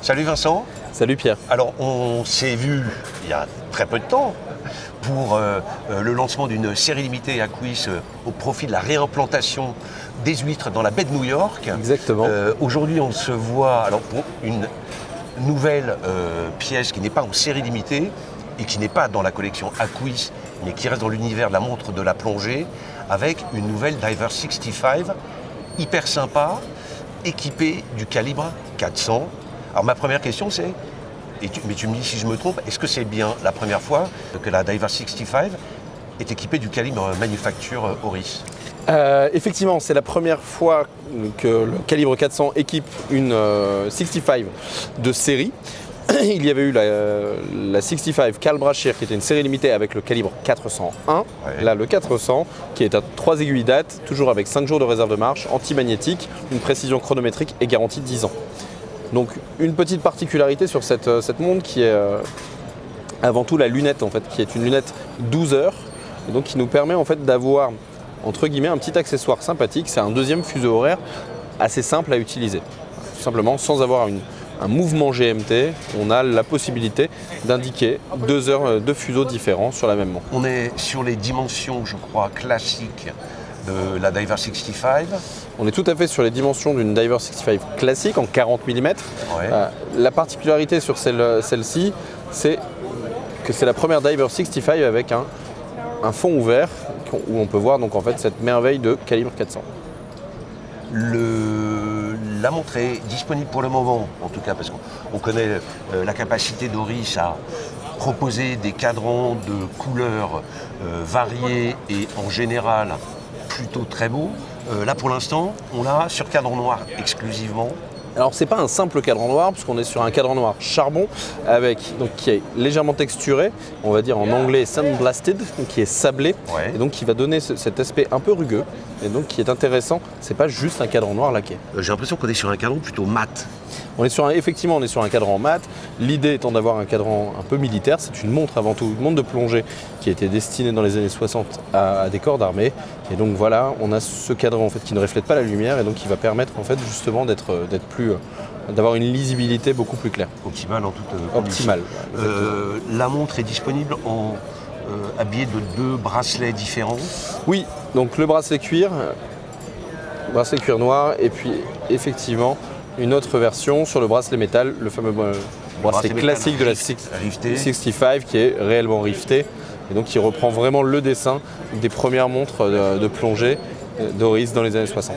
Salut Vincent. Salut Pierre. Alors on s'est vu il y a très peu de temps pour le lancement d'une série limitée Aquis au profit de la réimplantation des huîtres dans la baie de New York. Exactement. Aujourd'hui on se voit alors, pour une nouvelle pièce qui n'est pas en série limitée et qui n'est pas dans la collection Aquis mais qui reste dans l'univers de la montre de la plongée avec une nouvelle Diver 65 hyper sympa, équipée du calibre 400. Alors ma première question c'est, mais tu me dis si je me trompe, est-ce que c'est bien la première fois que la Diver 65 est équipée du calibre manufacture Oris? Effectivement, c'est la première fois que le calibre 400 équipe une 65 de série. Il y avait eu la 65 Carl Brashear qui était une série limitée avec le calibre 401. Ouais. Là, le 400 qui est à 3 aiguilles date, toujours avec 5 jours de réserve de marche, anti-magnétique, une précision chronométrique et garantie 10 ans. Donc une petite particularité sur cette montre qui est avant tout la lunette en fait, qui est une lunette 12 heures et donc qui nous permet en fait d'avoir entre guillemets un petit accessoire sympathique. C'est un deuxième fuseau horaire assez simple à utiliser. Tout simplement sans avoir un mouvement GMT, on a la possibilité d'indiquer 2 heures de fuseaux différents sur la même montre. On est sur les dimensions, je crois, classiques de la Diver 65. On est tout à fait sur les dimensions d'une Diver 65 classique en 40 mm. Ouais. La particularité sur celle-ci, c'est que c'est la première Diver 65 avec un fond ouvert où on peut voir donc en fait cette merveille de calibre 400. La montre est disponible pour le moment, en tout cas parce qu'on connaît la capacité d'Oris à proposer des cadrans de couleurs variées et en général plutôt très beaux. Là pour l'instant, on l'a sur cadran noir exclusivement. Alors c'est pas un simple cadran noir puisqu'on est sur un cadran noir charbon qui est légèrement texturé, on va dire en anglais sandblasted, donc qui est sablé, ouais. Et donc qui va donner cet aspect un peu rugueux et donc qui est intéressant. C'est pas juste un cadran noir laqué. J'ai l'impression qu'on est sur un cadran plutôt mat. Effectivement, on est sur un cadran mat. L'idée étant d'avoir un cadran un peu militaire. C'est une montre avant tout, une montre de plongée qui a été destinée dans les années 60 à des corps d'armée. Et donc voilà, on a ce cadran en fait qui ne reflète pas la lumière et donc qui va permettre en fait justement d'avoir une lisibilité beaucoup plus claire. Optimale en toute optimale. La montre est disponible habillée de 2 bracelets différents. Oui, donc le bracelet cuir noir et puis effectivement une autre version sur le bracelet métal, le fameux bracelet classique de la 65 qui est réellement rifté et donc qui reprend vraiment le dessin des premières montres de plongée d'Oris dans les années 60.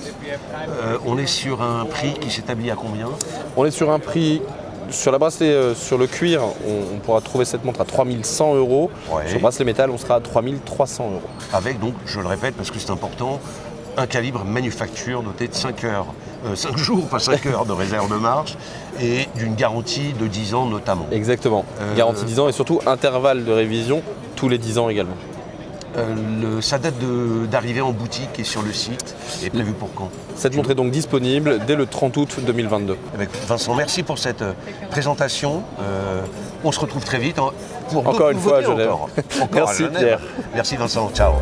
On est sur un prix qui s'établit à combien? On est sur un prix, sur la bracelet, sur le cuir, on pourra trouver cette montre à 3100 €. Ouais. Sur le bracelet métal, on sera à 3300 €. Avec donc, je le répète parce que c'est important, un calibre manufacture doté de 5 jours, pas 5 heures de réserve de marche et d'une garantie de 10 ans notamment. Exactement, garantie 10 ans et surtout intervalle de révision tous les 10 ans également. Sa date d'arrivée en boutique et sur le site est prévue pour quand? Cette montre est donc disponible dès le 30 août 2022. Vincent, merci pour cette présentation. On se retrouve très vite pour encore une fois, Genève. Merci Pierre. Merci Vincent, ciao.